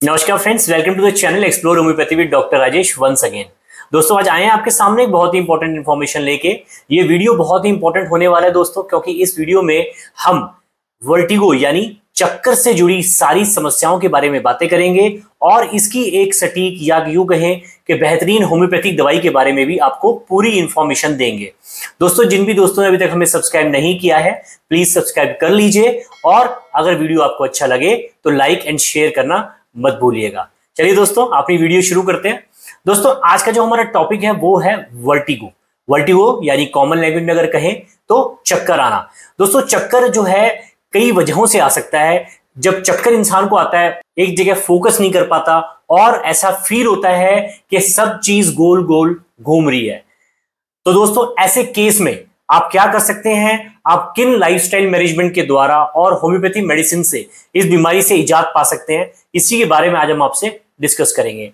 नमस्कार friends, welcome to the channel explore homeopathy with doctor Rajesh once again. दोस्तों, आज आए हैं आपके सामने एक बहुत ही इंपॉर्टेंट इन्फॉर्मेशन लेके। ये वीडियो बहुत ही इंपॉर्टेंट होने वाला है दोस्तों, क्योंकि इस वीडियो में हम वर्टिगो यानी चक्कर से जुड़ी सारी समस्याओं के बारे में बातें करेंगे और इसकी एक सटीक या यूं कहें कि बेहतरीन होम्योपैथिक दवाई के बारे में भी आपको पूरी इंफॉर्मेशन देंगे। दोस्तों, जिन भी दोस्तों ने अभी तक हमें सब्सक्राइब नहीं किया है, प्लीज सब्सक्राइब कर लीजिए और अगर वीडियो आपको अच्छा लगे तो लाइक एंड शेयर करना मत भूलिएगा। चलिए दोस्तों, अपनी वीडियो शुरू करते हैं। दोस्तों, आज का जो हमारा टॉपिक है वो है वर्टिगो। वर्टिगो यानी कॉमन लैंग्वेज में अगर कहें तो चक्कर आना। दोस्तों, चक्कर जो है कई वजहों से आ सकता है। जब चक्कर इंसान को आता है, एक जगह फोकस नहीं कर पाता और ऐसा फील होता है कि सब चीज गोल गोल घूम रही है। तो दोस्तों, ऐसे केस में आप क्या कर सकते हैं, आप किन लाइफस्टाइल मैनेजमेंट के द्वारा और होम्योपैथी मेडिसिन से इस बीमारी से इजाद पा सकते हैं, इसी के बारे में आज हम आपसे डिस्कस करेंगे।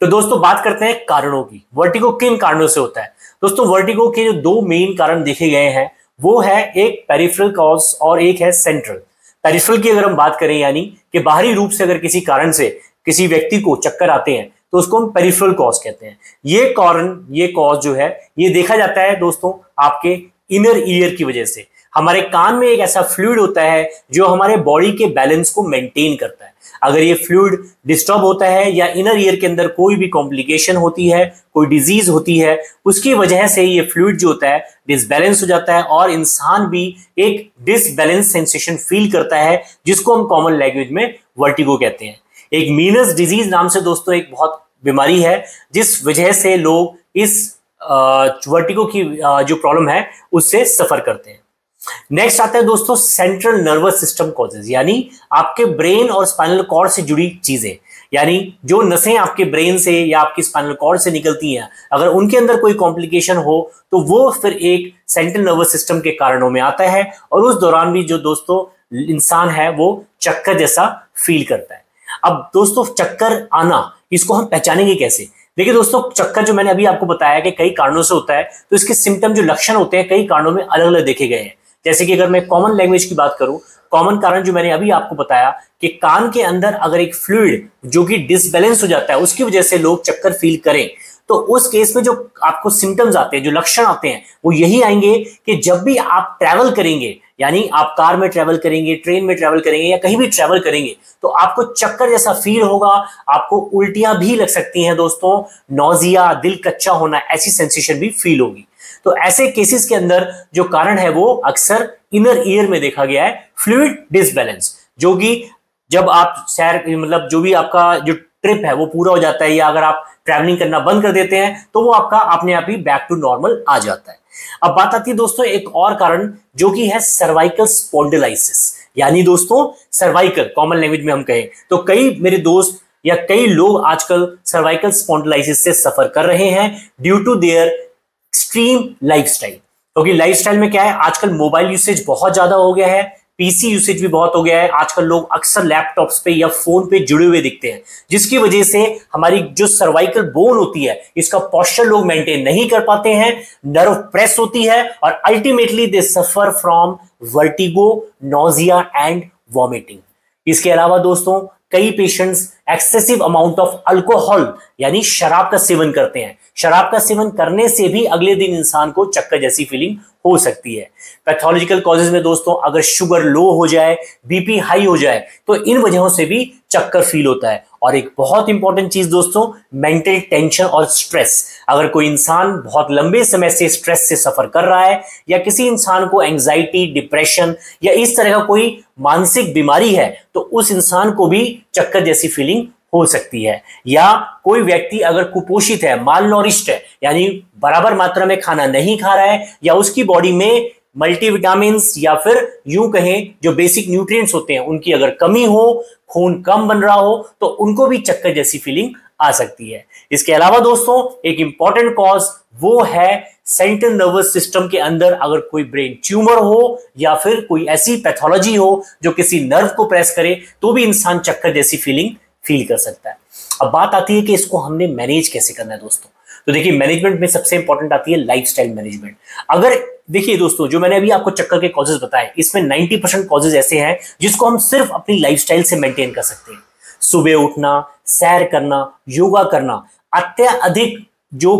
तो दोस्तों, बात करते हैं कारणों की। वर्टिगो किन कारणों से होता है? दोस्तों, वर्टिगो के जो दो मेन कारण देखे गए हैं वो है एक पेरिफेरल कॉज और एक है सेंट्रल। पेरिफेरल की अगर हम बात करें यानी कि बाहरी रूप से अगर किसी कारण से किसी व्यक्ति को चक्कर आते हैं तो उसको हम पेरिफेरल कॉज कहते हैं। ये कॉज जो है ये देखा जाता है दोस्तों आपके इनर ईयर की वजह से। हमारे कान में एक ऐसा फ्लूइड होता है जो हमारे बॉडी के बैलेंस को मेंटेन करता है। अगर ये फ्लूइड डिस्टर्ब होता है या इनर ईयर के अंदर कोई भी कॉम्प्लिकेशन होती है, कोई डिजीज होती है, उसकी वजह से ये फ्लूइड जो होता है डिसबैलेंस हो जाता है और इंसान भी एक डिसबैलेंस सेंसेशन फील करता है, जिसको हम कॉमन लैंग्वेज में वर्टिगो कहते हैं। एक मीनस डिजीज नाम से दोस्तों एक बहुत बीमारी है जिस वजह से लोग इस वर्टिगो की जो प्रॉब्लम है उससे सफर करते हैं। नेक्स्ट आता है दोस्तों सेंट्रल नर्वस सिस्टम कॉजेज, यानी आपके ब्रेन और स्पाइनल कॉर्ड से जुड़ी चीजें, यानी जो नसें आपके ब्रेन से या आपकी स्पाइनल कॉर्ड से निकलती हैं, अगर उनके अंदर कोई कॉम्प्लिकेशन हो तो वो फिर एक सेंट्रल नर्वस सिस्टम के कारणों में आता है और उस दौरान भी जो दोस्तों इंसान है वो चक्कर जैसा फील करता है। अब दोस्तों, चक्कर आना इसको हम पहचानेंगे कैसे? देखिए दोस्तों, चक्कर जो मैंने अभी आपको बताया कि कई कारणों से होता है, तो इसके सिम्टम जो लक्षण होते हैं कई कारणों में अलग अलग देखे गए हैं। जैसे कि अगर मैं कॉमन लैंग्वेज की बात करूं, कॉमन कारण जो मैंने अभी आपको बताया कि कान के अंदर अगर एक फ्लूइड जो कि डिसबैलेंस हो जाता है उसकी वजह से लोग चक्कर फील करें, तो उस केस में जो आपको सिम्टम्स आते हैं, जो लक्षण आते हैं, वो यही आएंगे कि जब भी आप ट्रैवल करेंगे, यानी आप कार में ट्रैवल करेंगे, ट्रेन में ट्रैवल करेंगे या कहीं भी ट्रैवल करेंगे, तो आपको चक्कर जैसा फील होगा, आपको उल्टियां भी लग सकती हैं दोस्तों, नौजिया, दिल कच्चा होना, ऐसी सेंसेशन भी फील होगी। तो ऐसे केसेस के अंदर जो कारण है वो अक्सर इनर ईयर में देखा गया है, फ्लूइड डिसबैलेंस, जो कि जब आप सैर मतलब जो भी आपका जो ट्रिप है वो पूरा हो जाता है या अगर आप ट्रैवलिंग करना बंद कर देते हैं तो वो आपका अपने आप ही बैक टू नॉर्मल आ जाता है। अब बात आती है दोस्तों एक और कारण जो कि है सर्वाइकल स्पॉन्डिलाइसिस, यानी दोस्तों सर्वाइकल कॉमन लैंग्वेज में हम कहें तो कई मेरे दोस्त या कई लोग आजकल सर्वाइकल स्पॉन्डिलाइसिस से सफर कर रहे हैं due to their extreme lifestyle. क्योंकि लाइफस्टाइल में क्या है, आजकल मोबाइल यूसेज बहुत ज्यादा हो गया है, पीसी यूसेज भी बहुत हो गया है, आजकल लोग अक्सर लैपटॉप्स पे या फोन पे जुड़े हुए दिखते हैं, जिसकी वजह से हमारी जो सर्वाइकल बोन होती है इसका पोस्चर लोग मेंटेन नहीं कर पाते हैं, नर्व प्रेस होती है और ultimately they suffer from vertigo, nausea and vomiting. इसके अलावा दोस्तों कई patients excessive amount of alcohol यानी शराब का सेवन करते हैं। शराब का सेवन करने से भी अगले दिन इंसान को चक्कर जैसी फीलिंग हो सकती है। पैथोलॉजिकल कॉजेज में दोस्तों अगर शुगर लो हो जाए, बीपी हाई हो जाए, तो इन वजहों से भी चक्कर फील होता है। और एक बहुत इंपॉर्टेंट चीज दोस्तों, मेंटल टेंशन और स्ट्रेस। अगर कोई इंसान बहुत लंबे समय से स्ट्रेस से सफर कर रहा है या किसी इंसान को एंजाइटी, डिप्रेशन या इस तरह का कोई मानसिक बीमारी है, तो उस इंसान को भी चक्कर जैसी फीलिंग हो सकती है। या कोई व्यक्ति अगर कुपोषित है, मालनोरिश्ड है, यानी बराबर मात्रा में खाना नहीं खा रहा है या उसकी बॉडी में मल्टीविटामिन्स या फिर यूं कहें जो बेसिक न्यूट्रिएंट्स होते हैं उनकी अगर कमी हो, खून कम बन रहा हो, तो उनको भी चक्कर जैसी फीलिंग आ सकती है। इसके अलावा दोस्तों एक इंपॉर्टेंट कॉज वो है सेंट्रल नर्वस सिस्टम के अंदर अगर कोई ब्रेन ट्यूमर हो या फिर कोई ऐसी पैथोलॉजी हो जो किसी नर्व को प्रेस करे, तो भी इंसान चक्कर जैसी फीलिंग फील कर सकता है। अब बात आती है कि इसको हमने मैनेज कैसे करना है दोस्तों। तो देखिए, मैनेजमेंट में सबसे इंपॉर्टेंट आती है लाइफस्टाइल मैनेजमेंट। अगर देखिए दोस्तों, जो मैंने अभी आपको चक्कर के कॉजेज बताए, इसमें 90% कॉजेज ऐसे हैं जिसको हम सिर्फ अपनी लाइफस्टाइल से मेंटेन कर सकते हैं। सुबह उठना, सैर करना, योगा करना, अत्यधिक जो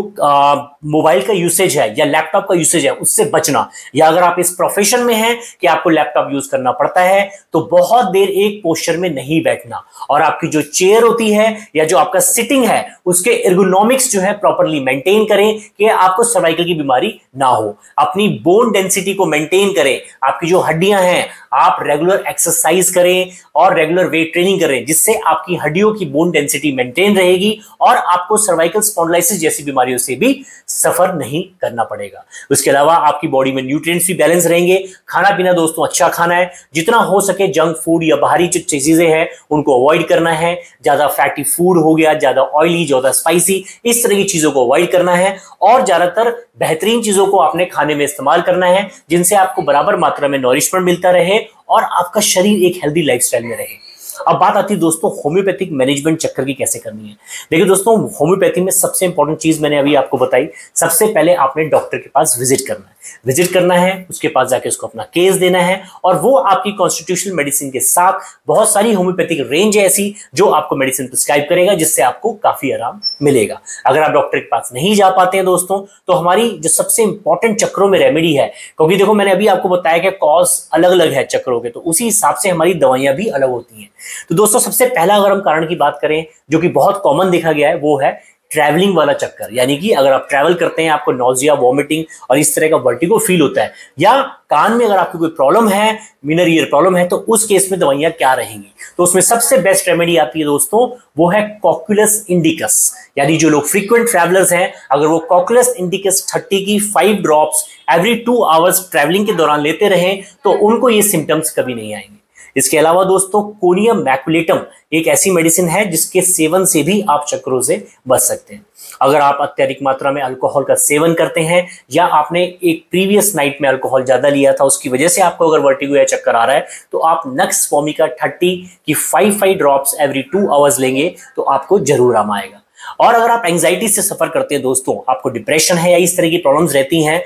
मोबाइल का यूसेज है या लैपटॉप का यूसेज है उससे बचना, या अगर आप इस प्रोफेशन में हैं कि आपको लैपटॉप यूज करना पड़ता है तो बहुत देर एक पोस्चर में नहीं बैठना, और आपकी जो चेयर होती है या जो आपका सिटिंग है उसके एर्गोनॉमिक्स जो है प्रॉपर्ली मेंटेन करें कि आपको सर्वाइकल की बीमारी ना हो। अपनी बोन डेंसिटी को मेंटेन करें, आपकी जो हड्डियां हैं आप रेगुलर एक्सरसाइज करें और रेगुलर वेट ट्रेनिंग करें, जिससे आपकी हड्डियों की बोन डेंसिटी मेंटेन रहेगी और आपको सर्वाइकल स्पॉन्डिलाइसिस जैसी बीमारियों से भी सफर नहीं करना पड़ेगा। उसके अलावा आपकी बॉडी में न्यूट्रिएंट्स भी बैलेंस रहेंगे। खाना पीना दोस्तों अच्छा खाना है, जितना हो सके जंक फूड या बाहरी जो चीजें हैं उनको अवॉइड करना है। ज्यादा फैटी फूड हो गया, ज्यादा ऑयली, ज्यादा स्पाइसी, इस तरह की चीजों को अवॉइड करना है और ज्यादातर बेहतरीन चीजों को अपने खाने में इस्तेमाल करना है जिनसे आपको बराबर मात्रा में नॉरिशमेंट मिलता रहे और आपका शरीर एक हेल्दी लाइफस्टाइल में रहे। अब बात आती है दोस्तों होम्योपैथिक मैनेजमेंट चक्कर की कैसे करनी है। देखिए दोस्तों, होम्योपैथी में सबसे इंपॉर्टेंट चीज मैंने अभी आपको बताई, सबसे पहले आपने डॉक्टर के पास विजिट करना है, उसके पास जाके उसको अपना केस देना है और वो आपकी कॉन्स्टिट्यूशनल मेडिसिन के साथ बहुत सारी होम्योपैथिक रेंज है ऐसी जो आपको मेडिसिन प्रिस्क्राइब करेगा, जिससे आपको काफी आराम मिलेगा। अगर आप डॉक्टर के पास नहीं जा पाते हैं दोस्तों तो हमारी जो सबसे इंपॉर्टेंट चक्रों में रेमेडी है, क्योंकि देखो मैंने अभी आपको बताया कि कॉज अलग अलग है चक्रों के, तो उसी हिसाब से हमारी दवाइयां भी अलग होती हैं। तो दोस्तों सबसे पहला अगर हम कारण की बात करें जो कि बहुत कॉमन देखा गया है वो है ट्रैवलिंग वाला चक्कर, यानी कि अगर आप ट्रैवल करते हैं आपको नॉजिया, वॉमिटिंग और इस तरह का वर्टिगो फील होता है, या कान में अगर आपकी कोई प्रॉब्लम है, इनर ईयर प्रॉब्लम है, तो उस केस में दवाइयां क्या रहेंगी। तो उसमें सबसे बेस्ट रेमेडी आती है दोस्तों, वो है कॉक्युलस इंडिकस। यानी जो लोग फ्रीक्वेंट ट्रैवलर्स हैं, अगर वो कॉक्युलस इंडिकस 30 की 5 ड्रॉप्स एवरी 2 आवर्स ट्रैवलिंग के दौरान लेते रहें तो उनको ये सिम्टम्स कभी नहीं आएंगे। इसके अलावा दोस्तों कोनियम मैकुलेटम एक ऐसी मेडिसिन है जिसके सेवन से भी आप चक्रों से बच सकते हैं। अगर आप अत्यधिक मात्रा में अल्कोहल का सेवन करते हैं या आपने एक प्रीवियस नाइट में अल्कोहल ज्यादा लिया था, उसकी वजह से आपको अगर वर्टिगो या चक्कर आ रहा है, तो आप नक्स वोमिका 30 की 5 ड्रॉप्स एवरी 2 आवर्स लेंगे तो आपको जरूर आराम आएगा। और अगर आप एंजाइटी से सफर करते हैं दोस्तों, आपको डिप्रेशन है या इस तरह की प्रॉब्लम्स रहती हैं,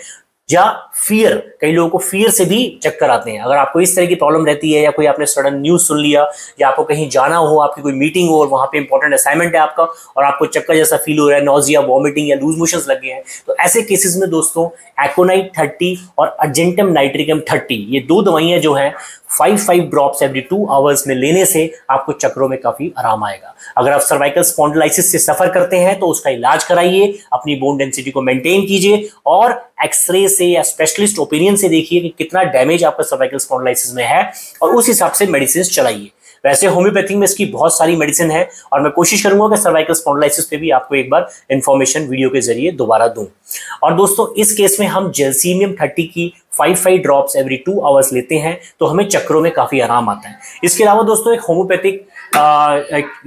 या फियर, कई लोगों को फियर से भी चक्कर आते हैं, अगर आपको इस तरह की प्रॉब्लम रहती है या कोई आपने सडन न्यूज सुन लिया या आपको कहीं जाना हो, आपकी कोई मीटिंग हो और वहां पे इंपॉर्टेंट असाइनमेंट है आपका और आपको चक्कर जैसा फील हो रहा है, नॉजिया, वॉमिटिंग या लूज मोशंस लग गए हैं, तो ऐसे केसेस में दोस्तों एकोनाइट 30 और अर्जेंटम नाइट्रिकम 30 ये 2 दवाइयां जो हैं 5 ड्रॉप्स एवरी 2 आवर्स में लेने से आपको चक्रों में काफी आराम आएगा। अगर आप सर्वाइकल स्पॉन्डिलाइसिस से सफर करते हैं तो उसका इलाज कराइए, अपनी बोन डेंसिटी को मेंटेन कीजिए और एक्सरे से या स्पेशलिस्ट ओपिनियन से देखिए कि कितना डैमेज आपका सर्वाइकल स्पॉन्डिलाइसिस में है और उस हिसाब से मेडिसिन चलाइए। वैसे होम्योपैथिक में इसकी बहुत सारी मेडिसिन है और मैं कोशिश करूंगा कि सर्वाइकल स्पॉन्डिलाइसिस पे भी आपको एक बार इंफॉर्मेशन वीडियो के जरिए दोबारा दूं। और दोस्तों इस केस में हम जेल्सीनियम 30 की 5 ड्रॉप्स एवरी 2 आवर्स लेते हैं तो हमें चक्रों में काफी आराम आता है। इसके अलावा दोस्तों एक होम्योपैथिक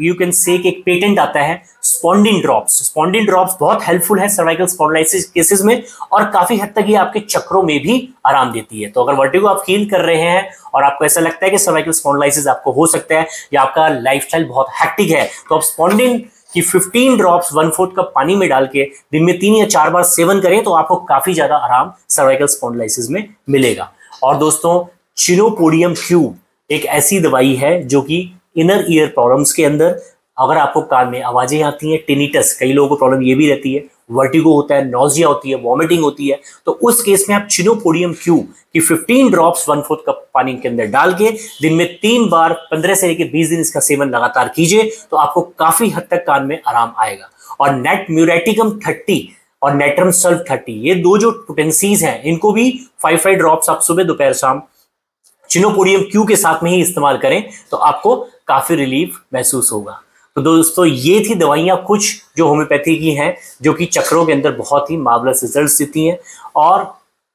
यू कैन से एक पेटेंट आता है स्पॉन्डिन ड्रॉप्स। स्पॉन्डिन ड्रॉप्स बहुत हेल्पफुल है सर्वाइकल स्पॉन्डिलाइसिस केसेस में और काफी हद तक ये आपके चक्रों में भी आराम देती है। तो अगर वर्टिगो आप फील कर रहे हैं और आपको ऐसा लगता है कि सर्वाइकल स्पॉन्डिलाइसिस आपको हो सकता है या आपका लाइफस्टाइल बहुत हैक्टिक है, तो आप स्पॉन्डिन कि 15 ड्रॉप्स 1/4 कप पानी में डाल के दिन में 3 या 4 बार सेवन करें तो आपको काफी ज्यादा आराम सर्वाइकल स्पॉन्डिलाइसिस में मिलेगा। और दोस्तों चिनोपोडियम क्यूब एक ऐसी दवाई है जो कि इनर ईयर प्रॉब्लम्स के अंदर, अगर आपको कान में आवाजें आती हैं, टिनिटस, कई लोगों को प्रॉब्लम ये भी रहती है, वर्टिगो होता है, नॉजिया होती है, वॉमिटिंग होती है, तो उस केस में आप चिनोपोडियम क्यूब की 15 ड्रॉप्स 1/4 कप पानी के अंदर डाल के दिन में 3 बार 15 से लेकर 20 दिन इसका सेवन लगातार कीजिए तो आपको काफी हद तक कान में आराम आएगा। और नेट म्यूरेटिकम 30 और नेट्रम सल्फ 30 ये 2 जो पोटेंसीज हैं इनको भी 5 ड्रॉप्स आप सुबह दोपहर शाम चिनोपोडियम क्यू के साथ में ही इस्तेमाल करें तो आपको काफी रिलीफ महसूस होगा। तो दोस्तों ये थी दवाइयां कुछ जो होम्योपैथी की हैं जो कि चक्रों के अंदर बहुत ही मार्वलस रिजल्ट्स देती हैं। और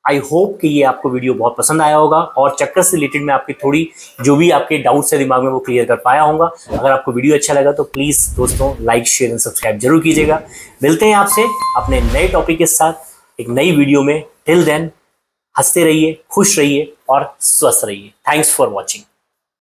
आई होप कि ये आपको वीडियो बहुत पसंद आया होगा और चक्कर से रिलेटेड में आपकी थोड़ी जो भी आपके डाउट्स है दिमाग में वो क्लियर कर पाया होगा। अगर आपको वीडियो अच्छा लगा तो प्लीज दोस्तों लाइक, शेयर एंड सब्सक्राइब जरूर कीजिएगा। मिलते हैं आपसे अपने नए टॉपिक के साथ एक नई वीडियो में। टिल देन हंसते रहिए, खुश रहिए और स्वस्थ रहिए। Thanks for watching.